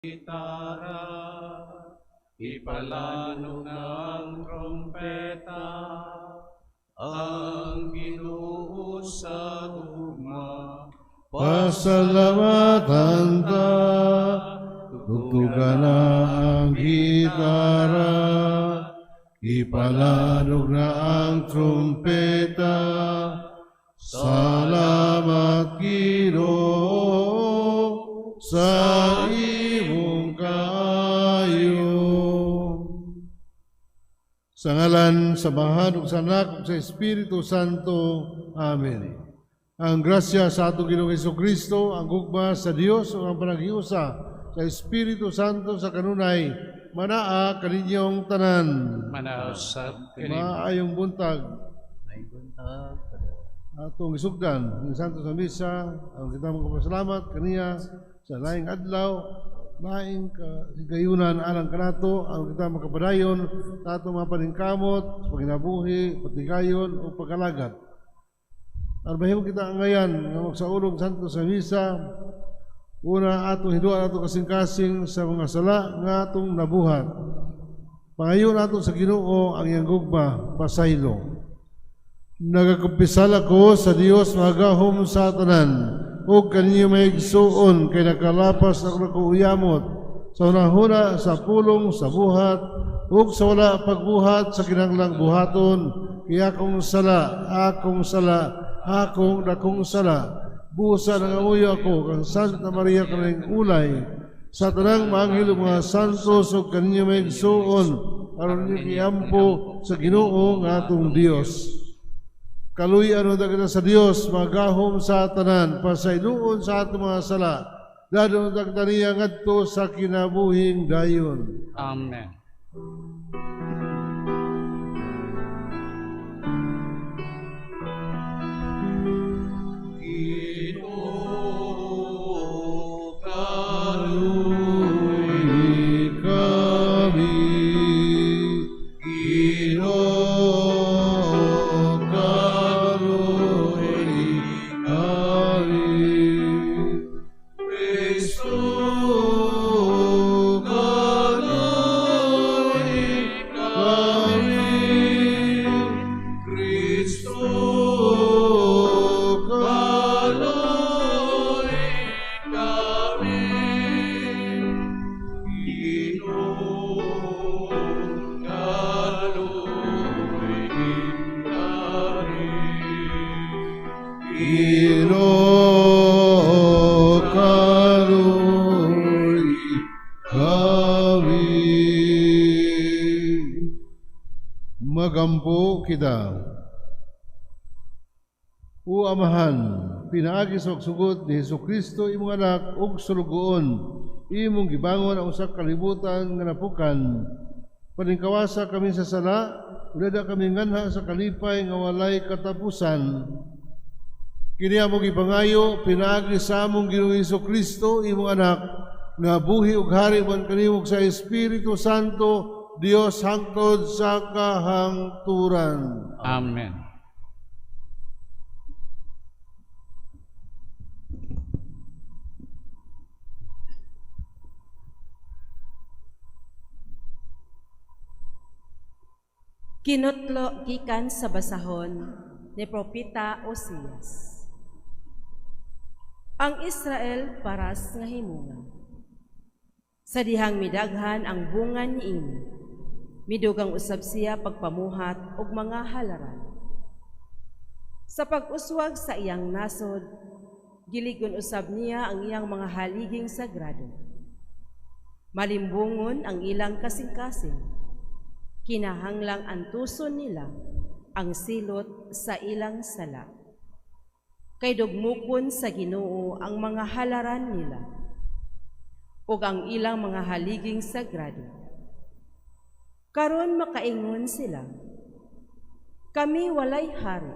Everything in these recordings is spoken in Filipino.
gitara, ipalalo ng trompeta, ang Ginoo sa tugma. Pasalamatan ta, tugtugan na ang gitara, ipalanog na ang trompeta. Salamat Ginoo sa imong kayo. Sa ngalan sa Bahad ug sa Anak ug sa Espiritu Santo. Amen. Ang grasya sa atong Ginoong Hesukristo, ang gugma sa Dios ug ang panaghiusa sa Espiritu Santo sa kanunay manaa kaninyong tanan. Manausap Maayong buntag. May buntag. Atong isugdan ng Santo sa Misa, ang kita magpasalamat kaniya sa laing adlaw, laing kagayunan alang kanato, ang kita makapadayon sa atong mga paningkamot, sa paginabuhi, patigayon o pagkalagat. Arbahiw kita ngayon nga magsaulog Santo sa Misa, una atong hiduan atong kasing-kasing sa mga sala nga atong nabuhat. Pangayon atong sa Ginoo ang iyang gugma, pasaylo. Nagakumpisal ako sa Dios magahom sa tanan, ug kaninyo may igsuon kay nakalapas ako nakuuyamot sa unahuna sa pulong sa buhat, ug sa wala pagbuhat sa kinahanglang buhaton, kaya akong dakong sala, busa nangamuyo ako kang Santa Maria kaning ulay, sa tanang maanghel mga santos ug kaninyo may igsuon, aron niyo kiyampo sa Ginoo nga atong Dios. Kaluyan o dagda sa Dios, magahom sa tanan, pasayloon sa atong mga sala, dadong dagda niya ngadto sa kinabuhing dayon. Amen. Magampo kita. O Amahan, pinaagi sa sugot ni Hesukristo imong anak ug sulugoon, imong gibangon ang usa ka kalibutan nga napukan. Paningkawasa kami sa sala, udada kami nganha sa kalipay nga walay katapusan. Kini among ipangayo pinaagi sa among Ginoong Hesukristo imong anak nga buhi ug hari man kanimog sa Espiritu Santo, Dios hangtod sa kahangturan. Amen. Kinutlo gikan sa basahon ni Propeta Osias. Ang Israel paras nga himungan. Sa dihang midaghan ang bunga niini, midugang usab siya pagpamuhat og mga halaran. Sa pag-uswag sa iyang nasod, giligon usab niya ang iyang mga haliging sagrado. Malimbungon ang ilang kasing-kasing, kinahanglang antuson nila ang silot sa ilang sala. Kay dugmukon sa Ginoo ang mga halaran nila, ug ang ilang mga haliging sagrado. Karon makaingon sila, kami walay hari,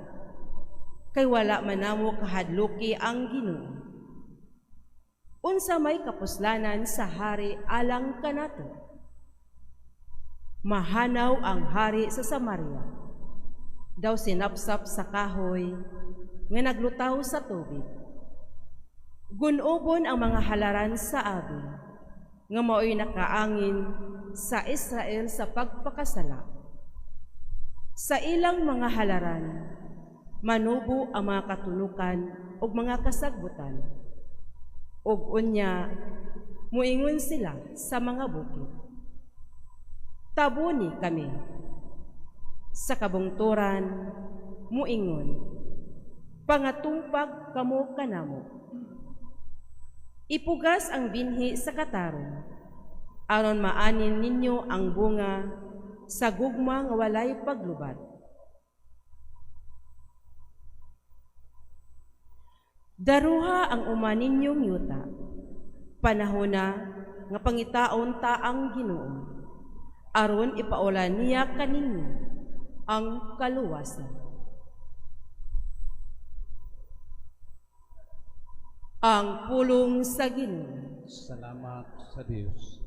kay wala manamo kahadluki ang Ginoo. Unsa may kapuslanan sa hari alang kanato? Mahanaw ang hari sa Samaria, daw sinapsap sa kahoy nga naglutaw sa tubig. Gunobon ang mga halaran sa abi, nga mao'y nakaangin sa Israel sa pagpakasala. Sa ilang mga halaran, manubo ang mga katunukan o mga kasagbutan. Og unya, muingon sila sa mga bukid. Tabuni kami. Sa kabungturan, muingon, pangatungpag kamo kanamo. Ipugas ang binhi sa katarong, aron maanin ninyo ang bunga sa gugma nga walay paglubad. Daruha ang uma ninyong yuta, panahona nga pangitaon taang Ginoo, aron ipaulan niya kaninyo ang kaluwasan. Ang pulong sa Ginoo. Salamat sa Diyos.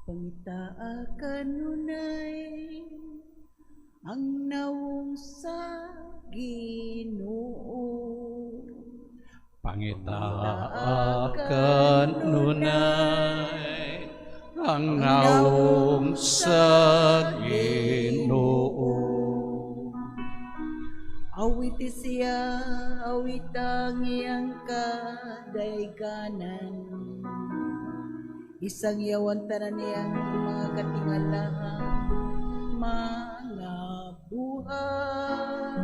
Pangitaa kanunay ang nawong sa Ginoo. Pangitaakan nunay ang naong sa Ginoo. Awiti siya, awitang iyang kadayganan. Isang yawan tanan niyang mga katingalahan, mga buhay.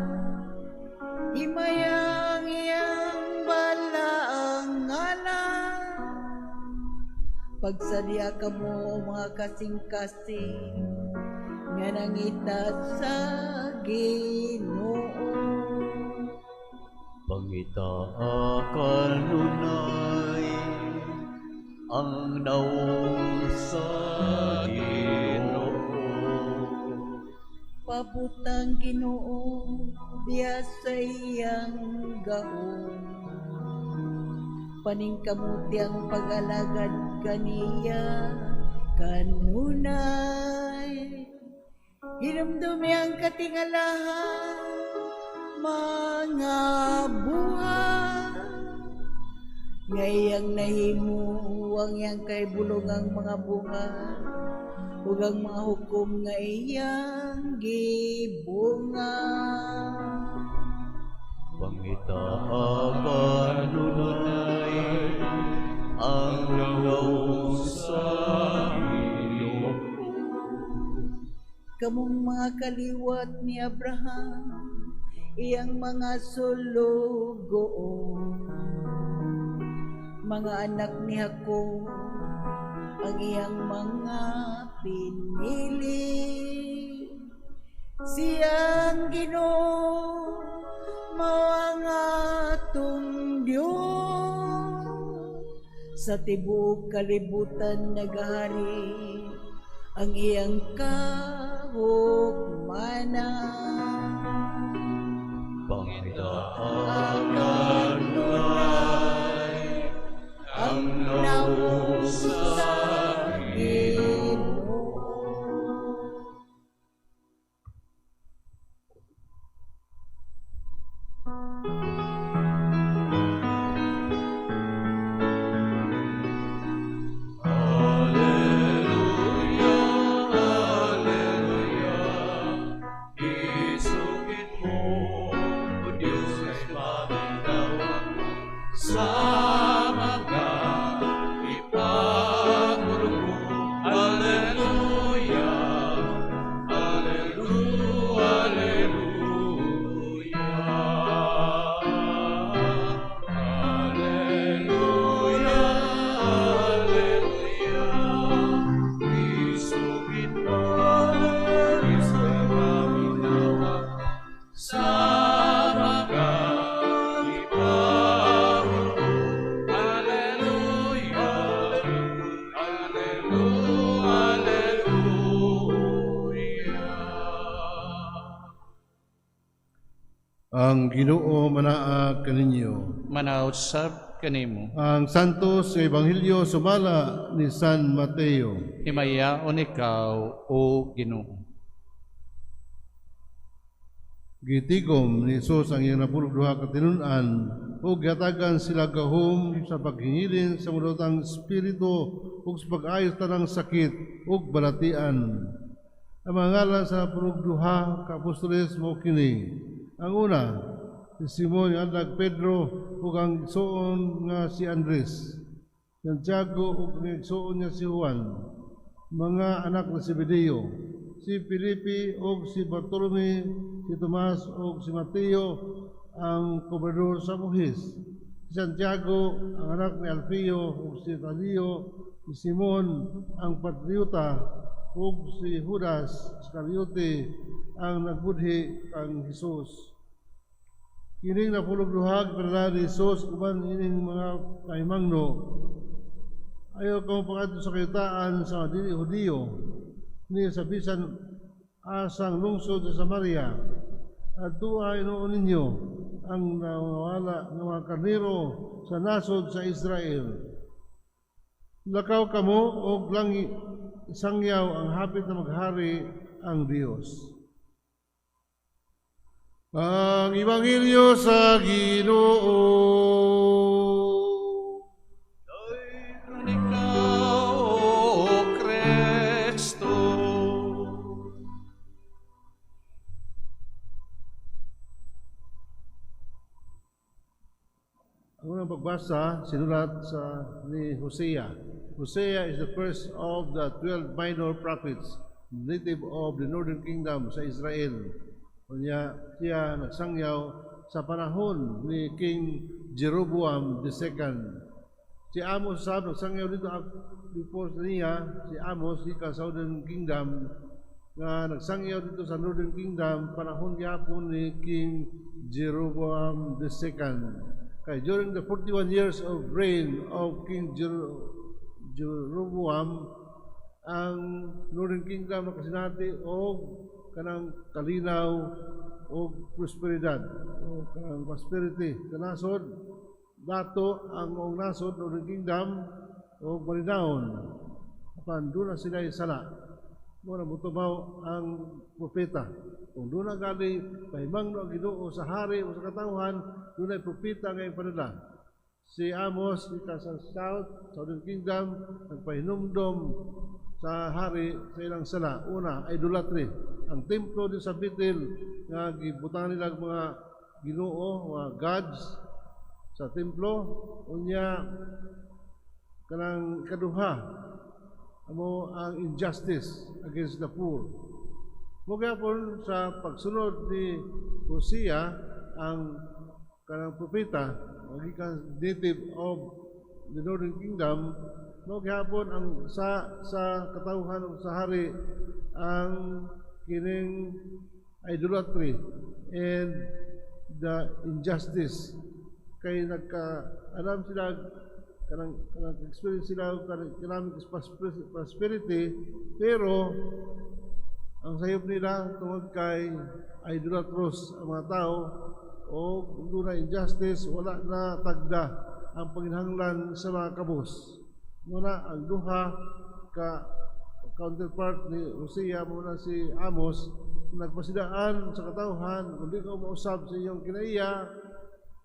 Himayang iyang balaang ngalan. Pagsadya ka mo mga kasing-kasing, nga nangita sa Ginoo. Pangitaakan nunay ang naong sa Ginoo. Pabutang Ginoo diya sa iyang gahom. Paningkamuti ang pag-alagad kaniya kanunay. Hinumdumi ang katingalahan, mga buhay. Ngayang nahimo ang iyang kay bulong ang mga bunga, ug ang mga hukom nga iyang gibunga. Pangitaakan nunay ang naong sa Ginoo. Kamong mga kaliwat ni Abraham, iyang mga sulugoon. Mga anak ni Jacob, ang iyang mga pinili. Siyang Ginoo, mao ang atong Diyos. Sa tibuok kalibutan nagahari, ang iyang kahugmanan. Pangitaakan nunay ang naong sa Ginoo. Ang Ginoo manaa kaninyo. Manausap kanimo. Ang Santos Ebanghelyo sumala ni San Mateo. Himayaon ikaw, O Ginoo. Gitigom ni Jesus ang iyang napulog duha ka tinun-an ug gihatagan sila gahom sa paghingilin sa mulotang espiritu ug sa pag-ayos tanang sakit ug balatian. Ang mga ngalan sa napulog duha ka apostoles mo kini. Ang una, si Simon yung anak Pedro ug ang igsoon nga si Andres, Santiago ug ang igsoon niya si Juan, mga anak na Zebedeo, si Felipe ug si Bartolome, si Tomas ug si Mateo ang gobernador sa Muhis, si Santiago ang anak ni Alfeo ug si Tadeo, si Simon ang patriota ug si Judas Iscariote ang nagbudhi kang Hesus. Kining napulog duha padala ni Jesus uban ining mga kahimangno. Ayaw kamo pangadto sa kayutaan sa dili Hudiyo ni sa bisan asang lungsod sa Samaria. At tuwa inoon ninyo ang nawala ng mga karnero sa nasod sa Israel. Lakaw kamo og langi sangyaw ang hapit na maghari ang Dios. Ang Ebanghelyo sa Ginoo. Dayon ikaw, O Kristo. Ang unang pagbasa, sinulat ni Hosea. Hosea is the first of the 12 minor prophets, native of the northern kingdom sa Israel. Kanya siya nagsangyaw sa panahon ni King Jeroboam II. Si Amos sab nagsangyaw dito before niya, si Amos ika sa Southern Kingdom nga nagsangyaw dito sa Northern Kingdom panahon gyapon ni King Jeroboam II. Kay during the 41 years of reign of King Jeroboam, ang Northern Kingdom nakasinati og kanang kalinaw o prosperidad o kanang prosperity kanasod dato ang nasod o kingdom o balinawon apan doon na sila sala mo na mutubaw ang propeta kung doon na gali pahimangno ang Ginoo sa hari o sa katawhan doon ay propeta nga ipadala si Amos ika sa Southern Kingdom nagpahinumdom sa hari sa ilang sala. Una, idolatry. Ang templo din sa Bethel nga gibutangan nila mga Ginoo, mga gods sa templo, unya kanang kaduha amo ang injustice against the poor. Mugya po sa pagsunod ni Hosea ang kanang propeta, magikan native of the Northern Kingdom, no gihapon ang sa katawhan ug sa hari ang kining idolatry and the injustice kay alam sila kanang experience sila kanang economic prosperity pero ang sayop nila tungod kay idolatrous ang mga tao o kung na injustice wala na tagda ang panginhanglan sa mga kabus. Muna ang duha ka counterpart ni Hosea muna si Amos nagpasidaan sa katawhan kung di ka mausab sa iyong kinaiya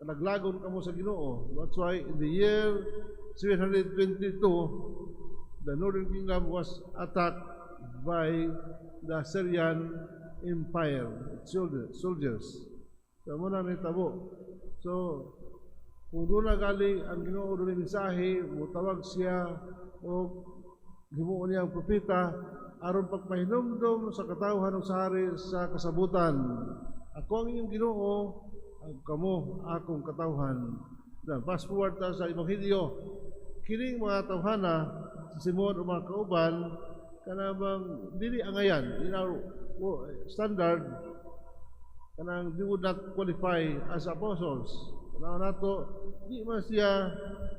naglagon ka mo sa Ginoo. That's why in the year 722 the Northern Kingdom was attacked by the Syrian Empire soldiers. So muna nitabo. So kung doon na gali ang Ginoo doon yung mensahe, mutawag siya o himuon niya ang propeta aron pagpahinumdom sa katawhan ng sahari sa kasabutan. Ako ang inyong Ginoo, kamo akong katawhan. Then, fast forward ta sa Ebanghelyo. Kining mga tawhana, si Simon o mga kauban, kanabang dili angayan, in our standard, kanang they would not qualify as apostles. Now nato, di man siya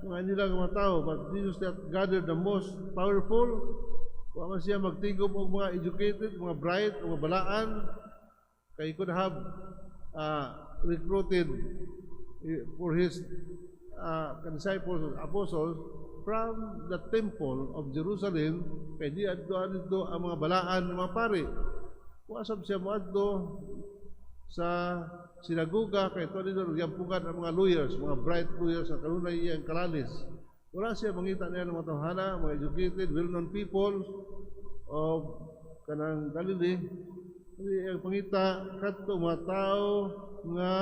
mga nilang mga tao, but Jesus that gathered the most powerful, wa man siya magtigom og mga educated, mga bright, mga balaan, kay could have recruited for his disciples, apostles, from the temple of Jerusalem, kay di adto dito ang mga balaan ng mga pari. Wasab siya mo adto sa sinaguga, kay ito dito nagyampugan ang mga lawyers, mga bright lawyers, sa kanunay iyang kalalis. Wala siya mangita niya ng mga tawhana, mga educated, well-known people of kanang Galilee. Hindi ang pangita kadto mga tao nga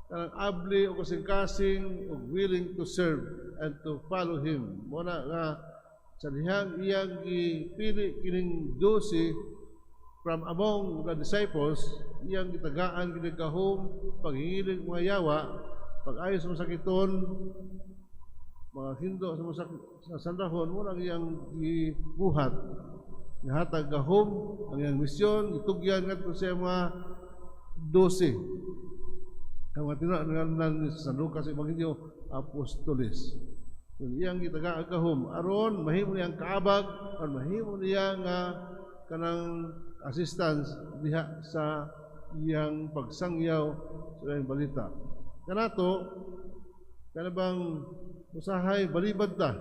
kanang abli o kasing-kasing o willing to serve and to follow Him. Muna nga sa dihang iyang gipili kining 12 from among the disciples, iyang gitagaan kinagahom, paghingiling mga yawa, pag-ayos sa sakiton, mga hindo sa sandahon, muna iyang gibuhat. Nahatag gahom, ang iyang misyon, itugyan nga ito sa mga 12. Ang mga tinanganan sa San Lucas, Ebanghelyo, Apostoles. Kung iyang gitagaan gahom, aron, mahimo niyang kaabag, aron mahimo niyang kanang assistance diha sa iyang pagsangyaw sa iyang balita. Kanato, kanabang usahay balibad ta.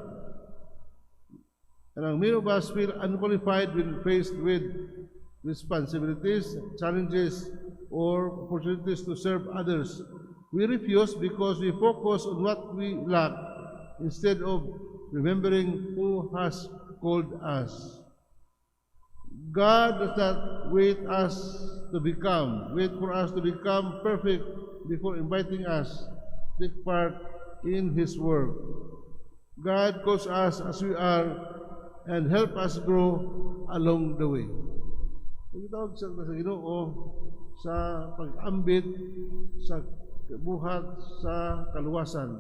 Kanang many of us feel unqualified when faced with responsibilities, challenges, or opportunities to serve others. We refuse because we focus on what we lack instead of remembering who has called us. God does not wait for us to become perfect before inviting us to take part in His work. God calls us as we are and help us grow along the way. Nagtawag sa Ginoo sa pag-ambit sa buhat sa kaluwasan.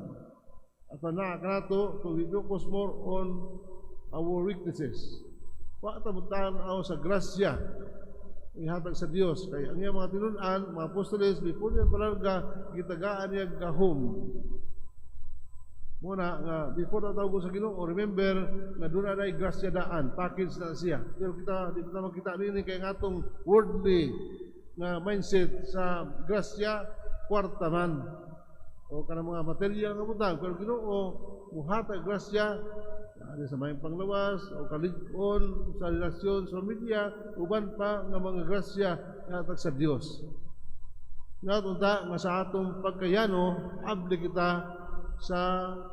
At kanato to we focus more on our weaknesses. Pagtabutan ako sa grasya ihatag sa Dios kay ang iyang mga tinun-an, mga apostoles, before niya talaga gitagaan niya gahom. Muna nga before na tawag sa Ginoo, remember na doon na grasya daan, package na siya. Pero di kita makita rin kay nga atong worldly na mindset sa grasya kwarta man o kanang mga material nga butang. Pero Ginoo muhatag grasya sa may panglawas o kalig-on sa relasyon sa pamilya, uban pa nga mga grasya natag sa Dios. Natunta nga sa atong pagkayano, abli kita sa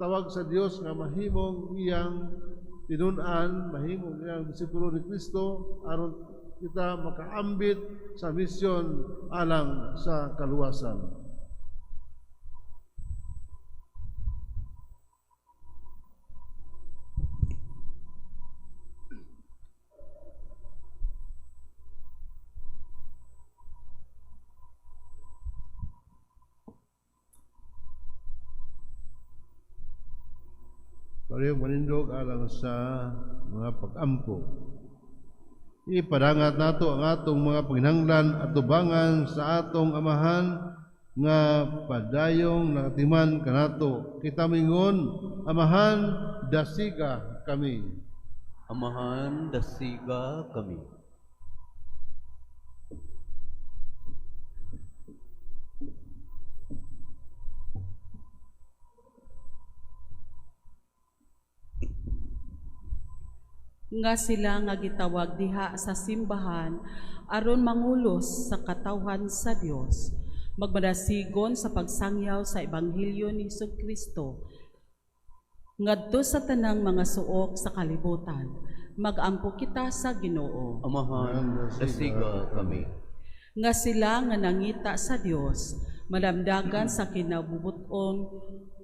tawag sa Dios nga mahimong iyang tinun-an, mahimong iyang disipulo ni Kristo aron kita makaambit sa misyon alang sa kaluwasan. Parehong manindog alang sa mga pag-ampo. Ipadangat nato ang atong mga panginahanglan at tubangan sa atong amahan nga padayong nakatiman kanato. Kita mingon, amahan, dasiga kami. Amahan, dasiga kami. Nga sila nga gitawag diha sa simbahan aron mangulos sa katawhan sa Dios, magmadasigon sa pagsangyaw sa Ebanghelyo ni Jesucristo ngadto sa tanang mga suok sa kalibutan. Mag-ampo kita sa Ginoo. Amahan, dasiga kami. Nga sila nga nangita sa Dios, madamdagan sa kinabubuton,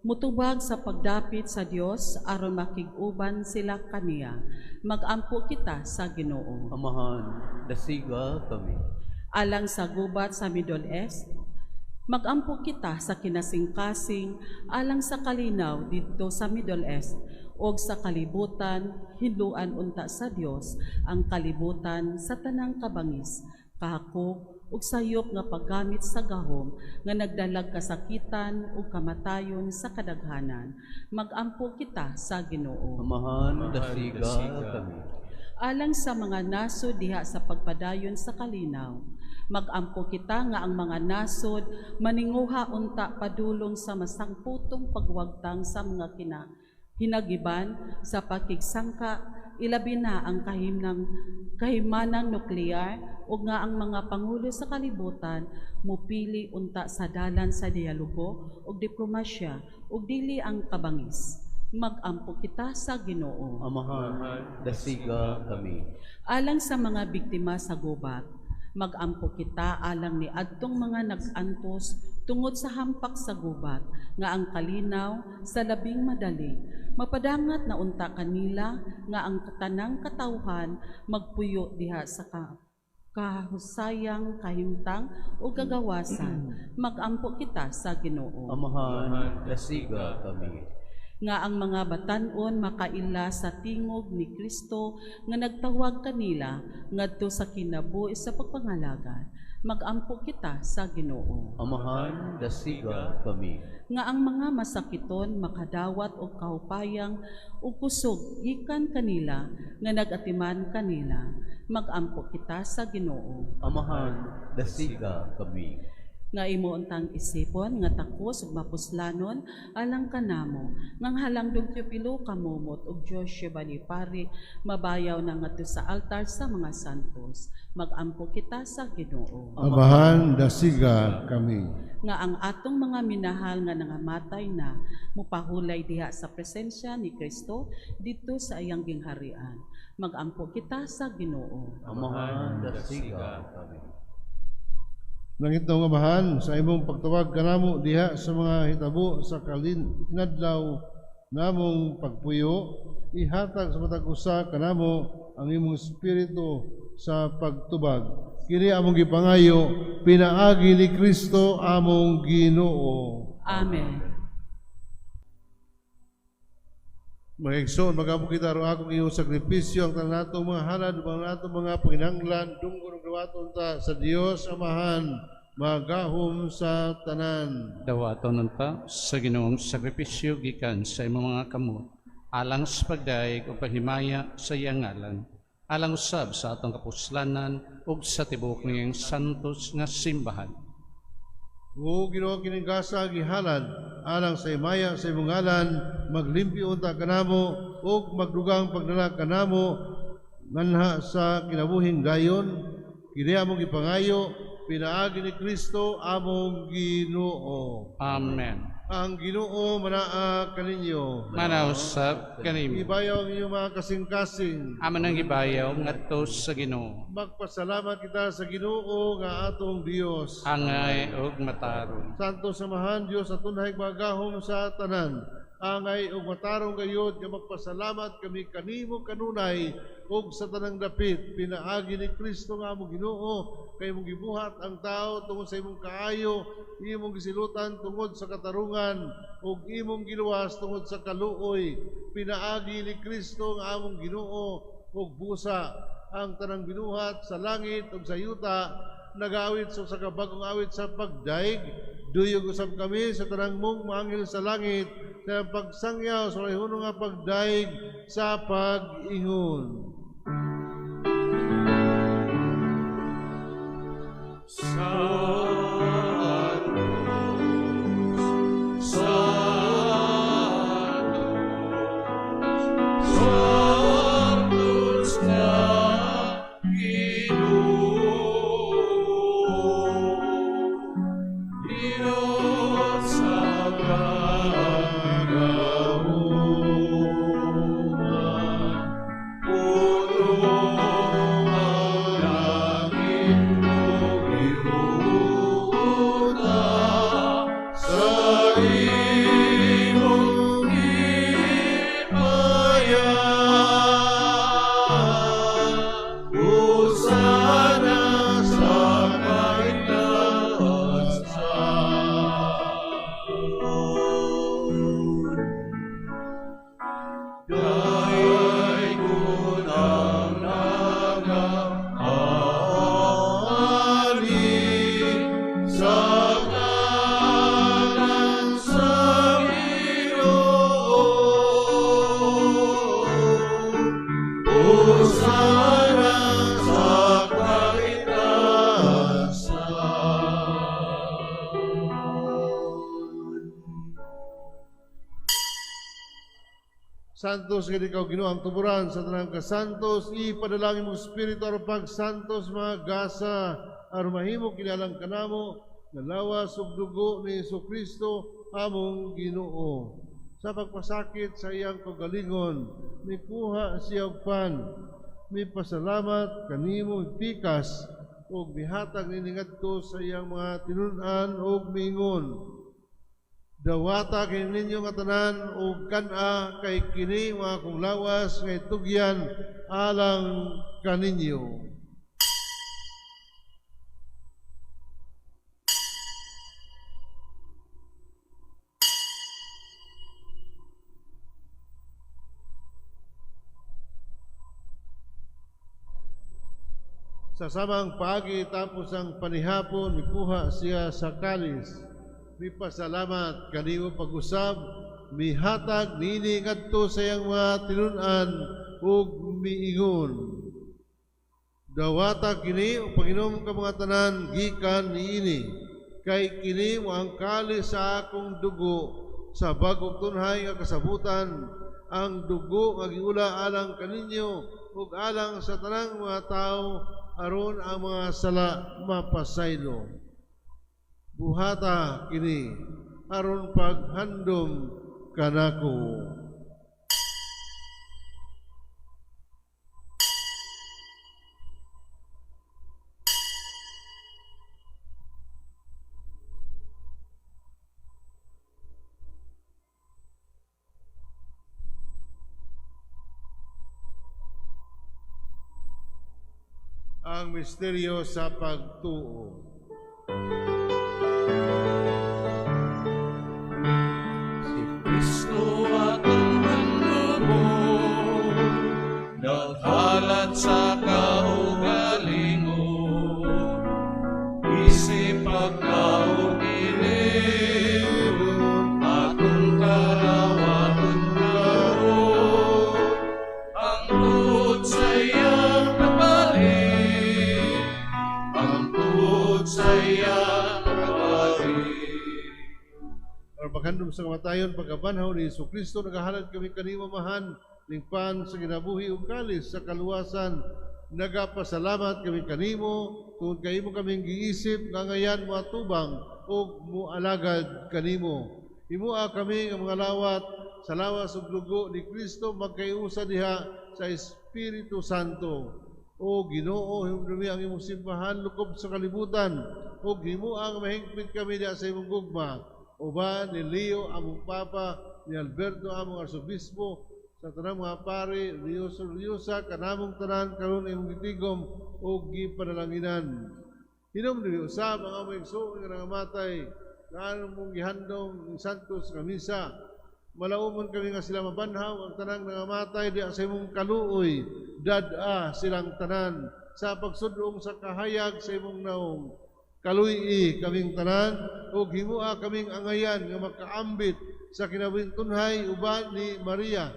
mutubag sa pagdapit sa Dios aron makig-uban sila kaniya. Mag-ampo kita sa Ginoo. Amahan, dasiga kami. Alang sa gubat sa Middle East, mag-ampo kita sa kinasing-kasing alang sa kalinaw dito sa Middle East og sa kalibutan, hinluan unta sa Dios ang kalibutan sa tanang kabangis, kahakog ug sayop nga paggamit sa gahom nga nagdalag kasakitan ug kamatayon sa kadaghanan. Mag-ampo kita sa Ginoo. Amahan, dasiga kami. Alang sa mga naso diha sa pagpadayon sa kalinaw, Magampo kita nga ang mga nasod maninguha unta padulong sa masangputong pagwagtang sa mga hinagiban sa pakigsangka, ilabi na ang kahimanang nuklear ug nga ang mga pangulo sa kalibutan mupili unta sa dalan sa dialogo ug diplomasya ug dili ang kabangis. Magampo kita sa Ginoo. Amahan, dasiga kami. Alang sa mga biktima sa gubat, magampo kita alang ni adtong mga nag-antos tungod sa hampak sa gubat nga ang kalinaw sa labing madali mapadangat na unta kanila nga ang tanang katawhan magpuyo diha sa kahusayang kahimtang o gagawasan. Magampo kita sa Ginoo. Amahan, dasiga kami. Nga ang mga batan-on makaila sa tingog ni Kristo nga nagtawag kanila ngadto sa kinabuhi sa pagpangalagan. Magampo kita sa Ginoo. Amahan, dasiga kami. Nga ang mga masakiton makadawat og kahupayang ug kusog gikan kanila nga nagatiman kanila. Magampo kita sa Ginoo. Amahan, dasiga kami. Nga imo untang isipon nga takos ug mapuslanon alang kanamo ngang halangdog Teopilo kamumot ug Dios Balipari mabayaw na ngadto sa altar sa mga santos. Magampo kita sa Ginoo. Amahan, dasiga kami. Nga ang atong mga minahal nga nangamatay na mupahulay diha sa presensya ni Kristo dito sa iyang gingharian. Magampo kita sa Ginoo. Amahan, dasiga kami. Nangit na Amahan, sa imong pagtawag kanamo diha sa mga hitabo sa kinadlaw namong pagpuyo, ihatag sa matag usa kanamo ang imong espiritu sa pagtubag. Kini among gipangayo, pinaagi ni Kristo among Ginoo. Amen. Mga igsoon, magampo kita ro akong iyong sakripisyo ang tanan natong mga halad, ang natong mga panginahanglan, dunggo ng dawaton ta sa Dios Amahan, magahom sa tanan. Dawaton ta sa Ginoong sakripisyo gikan sa imong mga kamot, alang sa pagdaig o pahimaya sa iyang ngalan, alang usab sa atong kapuslanan ug sa tibuok niyang santos nga simbahan. O Ginoo kining gasa gihalad alang sa imaya sa imong ngalan, maglimpyo unta kanamo ug magdugang pagdala kanamo nganha sa kinabuhing dayon. Kini among ipangayo, pinaagi ni Kristo among Ginoo. Amen. Ang Ginoo manaa kaninyo. Manausap kanimo. Ibayaw ang inyong mga kasing-kasing. Aman ang ibayaw ngadto sa Ginoo. Magpasalamat kita sa Ginoo nga atong Dios. Angay ug mataron. Santo Samahan Dios aton hay magahom sa tanan. Angay ug matarong gayud nga magpasalamat kami kanimo kanunay ug sa tanang dapit pinaagi ni Kristo nga among Ginoo kay imong gibuhat ang tao tungod sa imong kaayo, imong gisilutan tungod sa katarungan ug imong giluwas tungod sa kaluoy. Pinaagi ni Kristo nga among Ginoo ug busa ang tanang binuhat sa langit ug sa yuta, nag-awit sa kabagong awit sa pagdaig. Duyog usab kami sa tanang mong maanghel sa langit sa pagsangyaw sa rayhono nga pagdaig sa pag-ingon. Oh Santos kay ikaw Ginoo ang tuburan sa tanang kasantos, ipadalangin mong Espiritu aron pagsantos mga gasa aron mahimo kinalang kanamo nga lawas ug dugo ni Jesucristo among Ginoo. Sa pagpasakit sa iyang kagalingon, mikuha siya og pan, mipasalamat kanimo pikas ug mihatag nini ngadto sa iyang mga tinun-an ug miingon. Dawata kini ninyo nga tanan ug kan-a kay kini mga kong lawas nga itugyan alang kaninyo. Sa samang pagi tapos ang panihapon, mikuha siya sa kalis. Mipasalamat kanimo pag-usab, mihatag nini ngadto sa iyang mga tinun-an ug miingon. Dawata kini o Panginoon ka mga tanan gikan niini, kay kini mo ang kalis sa akong dugo sa bagong tunhay nga kasabutan, ang dugo nga giula alang kaninyo ug alang sa tanang mga tao aron ang mga sala mapasaylo. Buhata kini aron paghandom kanako. Ang misteryo sa pagtuo. Kristo atong handumo, naghalat sa kaugalingo, isip pagkaugiling, atong karawaton karon, ang tuod sa iyang kabalik, ang tuod sa iyang kabalik. Paghandom sa kamatayon, pagkabanhaw ni Jesucristo, nagahalad kami kanimo mahan, ning pan sa ginabuhi ug kalis sa kaluwasan. Nagapasalamat kami kanimo, tungod kay imo kaming giisip, nga ngayan mo atubang, ug mualagad kanimo. Himua kami ang mga lawat, sa lawas ug dugo ni Kristo, magkaiusa diha sa Espiritu Santo. O Ginoo, himdumi ang imong simbahan, lukob sa kalibutan, ug himua ang mahingpit kami diha sa imong gugma. Uban ni Leo among Papa, ni Alberto among Arsobispo, sa tanang mga pari, Riosa, kanamong tanan, karon imong gitigom o gipanalanginan. Hinom ni usab ang among igsoon nga nangamatay, nga mong gihandom ng Santos nga misa. Malaumon kami nga sila mabanhaw, ang tanang nangamatay di sa imong kaluoy, dad-a silang tanan, sa pagsudong sa kahayag sa imong naong. Kaluy kaming tanan ug himua kaming angayan nga makaambit sa kinabintunhay uban ni Maria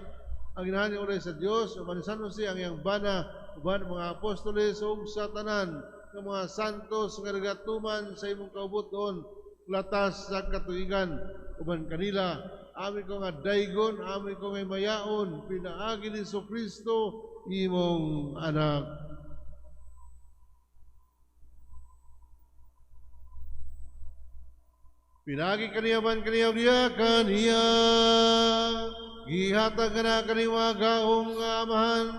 ang inahan ni Oray sa Dios uban ni San Jose ang iyang bana uban mga apostoles ug sa tanan ng mga santos nga nagatuman sa imong kaubuton latas sa katuigan uban kanila amin ko nga daygon amin ko nga mayaon pinaagi ni Jesucristo imong anak. Pinagi kaniyaman kaniyaw niya kaniya, gihatag ka na kaniwa gaong amahan,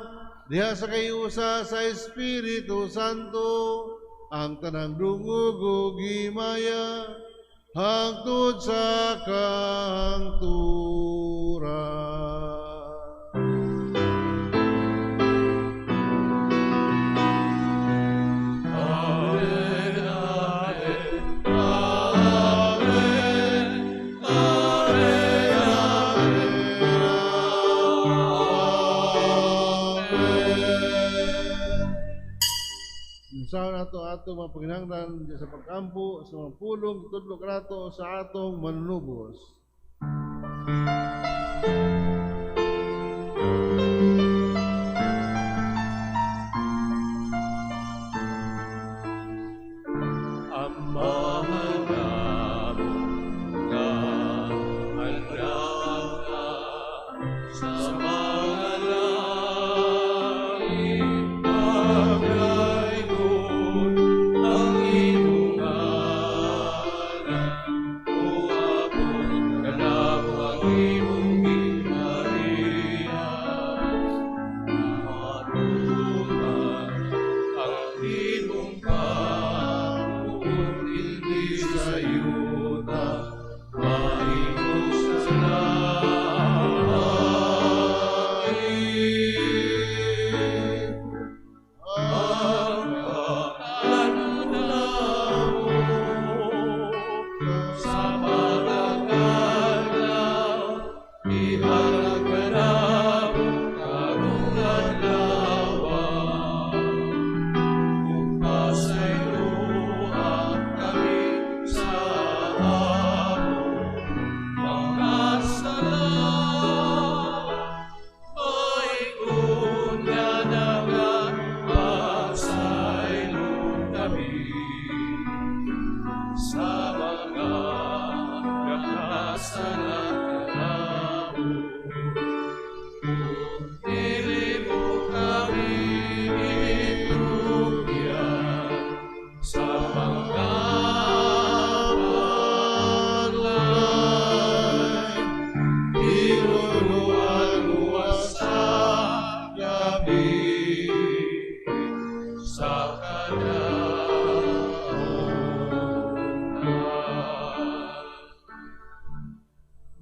diha sa kayusa sa Espiritu Santo, ang tanang dungog o gimaya, hangtod sa kahangturan. Usahaw nato ato mga paginangdan sa pagkampo sa mga pulong tudlo krato sa atong manunubos. Sa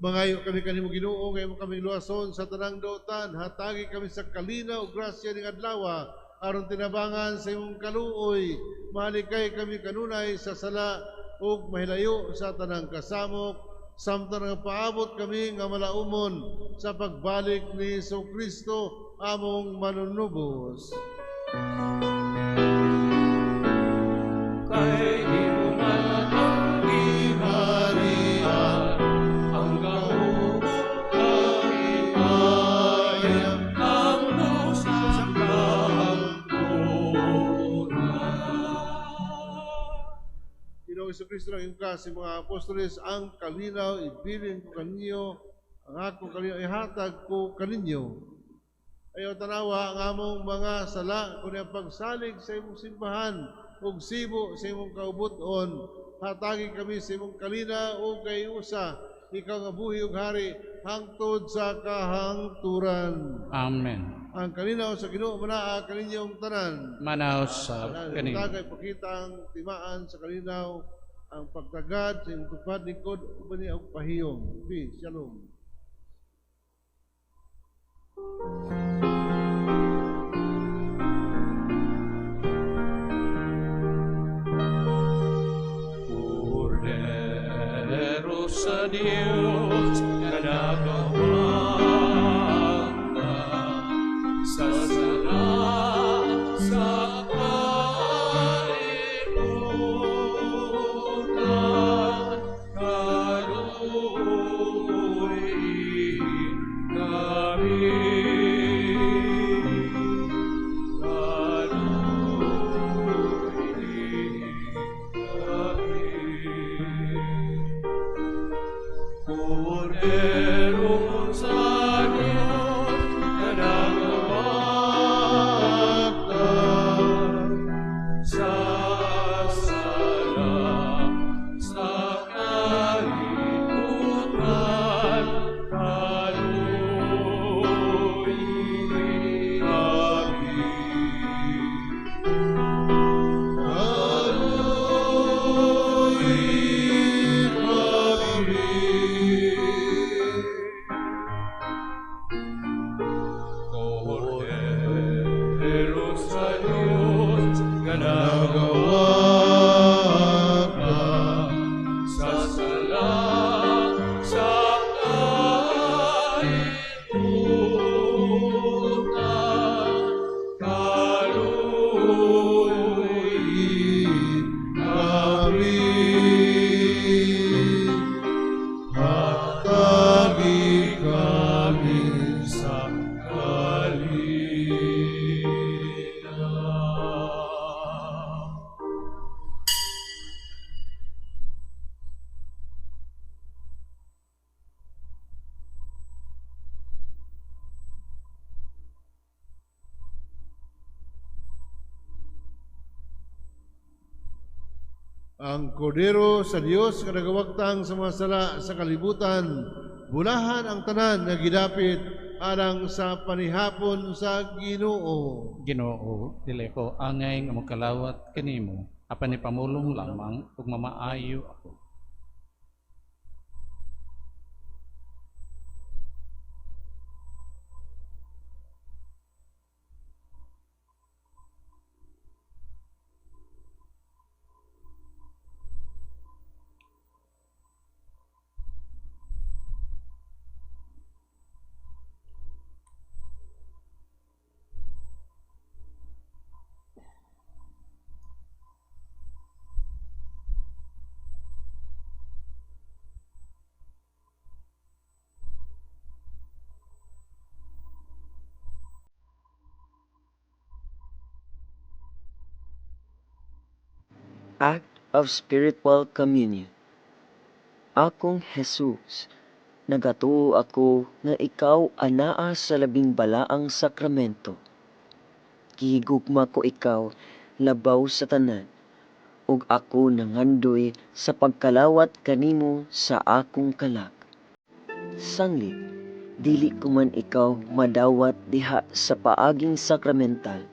Mangayo kami kanimo Ginoo, ngayon kami luwason sa tanang dotan, hatagi kami sa kalina o grasya ning adlaw, aron tinabangan sa imong kaluoy, mahalikay kami kanunay sa sala ug mahilayo sa tanang kasamok, samtang nga paabot kami nga malaumon sa pagbalik ni Kristo among manunubos. Kay imo man ang giharian, ang kahubog ang ipayang, ang Diyos sa kahangturan. Ginoong Kristo ng iyong kasi mga apostoles, ang kalinaw ibilin ko kaninyo, ang akong kalinaw ihatag ko kaninyo. Ayaw tanawa ang among mga sala kung ang pagsalig sa imong simbahan ug sibo sa imong kaubuton, hatagi kami sa imong kalina ug kayusa, ikaw nga buhi ug hari hangtod sa kahangturan. Amen. Ang kalinaw sa Ginoo manaa kaninyong tanan. Manaw sa kanino. Tagay pakita ang timaan sa kalinaw, ang pagtagad sa imong tupad likod ug bani og pahiyom. Peace. Shalom. Cordero sa Diyos na nagawang sa sala sa kalimutan, kaluoy kami. Cordero sa Diyos na nagawag sa sala sa kalimutan, kaluoy kami. Cordero sa Diyos na nagawag sa sala sa kalimutan, kaluoy kami. Hatagi kami sa kalina. Ang Kordero sa Dios nga nagawagtang sa mga sala sa kalibutan, bulahan ang tanan nga gidapit arang sa panihapon sa Ginoo. Ginoo, dili ko angay nga magkalawat kanimo, apan ni pamulong lamang ug mamaayo ako. Act of Spiritual Communion. Akong Jesus, nagatuo ako nga ikaw anaa sa labing balaang sakramento. Gihigugma ko ikaw labaw sa tanan, ug ako nangandoy sa pagkalawat kanimo sa akong kalag. Sanglit, dili ko man ikaw madawat diha sa paaging sakramental.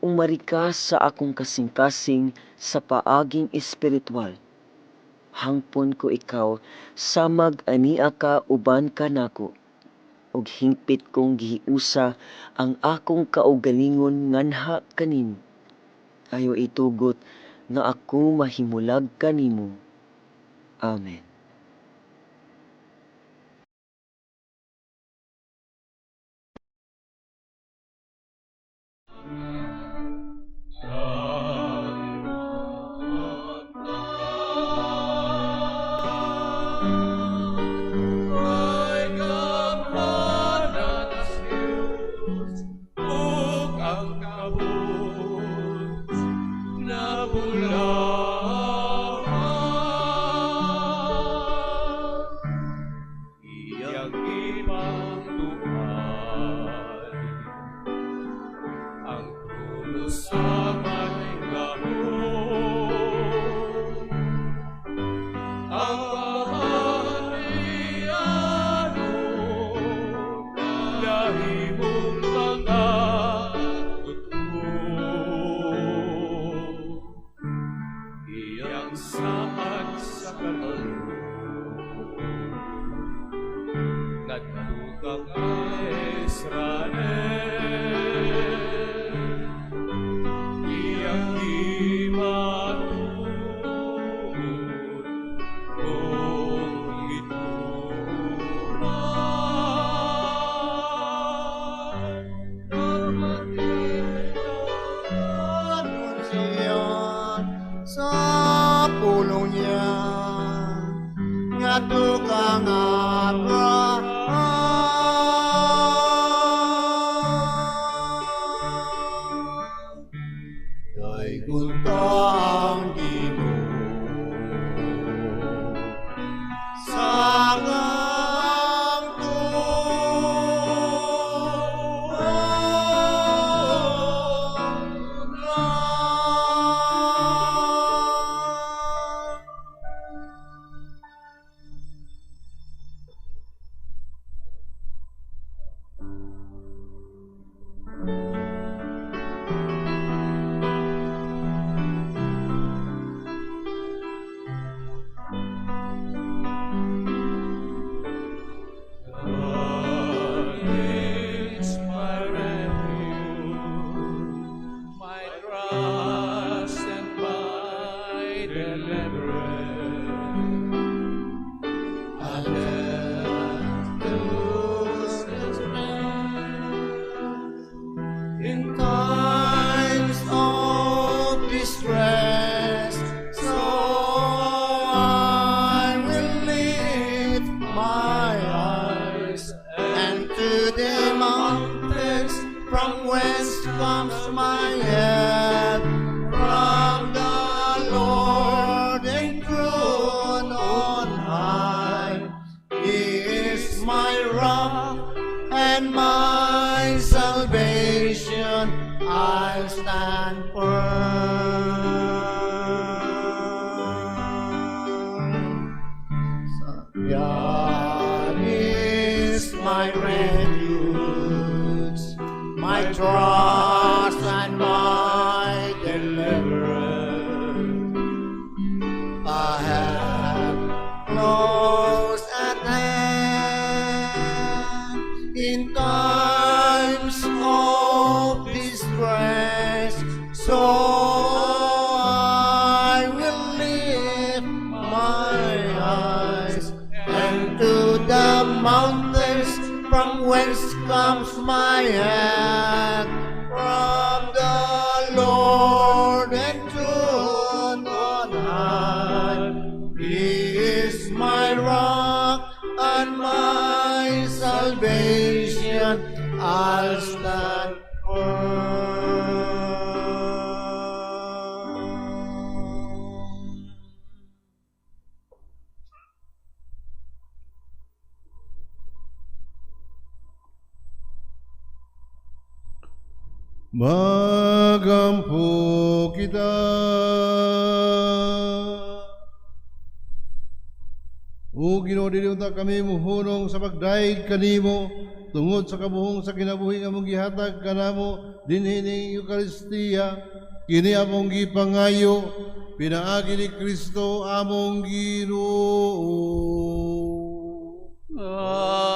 Umari ka sa akong kasing-kasing sa paaging espiritual. Hangpon ko ikaw samag ania ka uban kanako, ug hingpit kong gihiusa ang akong kaugalingon nganha kanimo. Ayo itugot nga ako mahimulag kanimo. Amen. Ay gamhanan sa Diyos, ug ang kabut na bulahan. Iyang ipangtuhan ang trono sa maningahon. Ang kahariano nahimong mga tutuo. Iyang saad sa kaloob, nagtugang Israel. Iyang imatulog kung ituman. Sa pulo niya nga tukang Abraham. Kay kuntang Ginoo sangang God is my refuge, my trust and my deliverance. I let loose His hands in times of distress, so I will lift my eyes and to the mountains from whence comes my help. From the Lord enthroned on high, He is my rock and my salvation. I'll stand firm. God is my refuge. whence comes my help? From the Lord and throne on high. He is my rock and my salvation. I'll stand firm. Magampo kita. O Ginoo, dili unta kami muhunong sa pagdaig kanimo tungod sa kabuhong sa kinabuhi nga mong gihatag kanamo dinhi ning Eukaristiya. Kini among gipangayo pinaagi ni Kristo among Ginoo. Amen.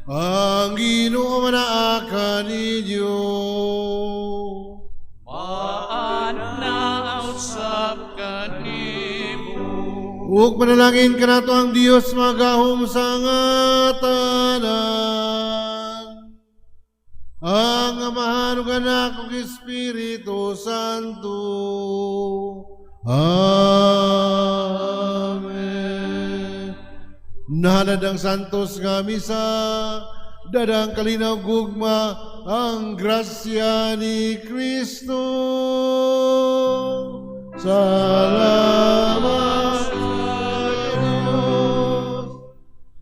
Ang Ginoo manaakan ninyo. Maanaw sa kanimo. Ug panalangin kanato ang Dios magahom sa ngatanan. Ang Amahan ug Anak ug Espiritu Santo. Amen. Nahalad ang santos nga misa, dadang kalinaw gugma ang grasya ni Kristo. Salamat sa Diyos.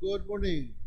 Good morning.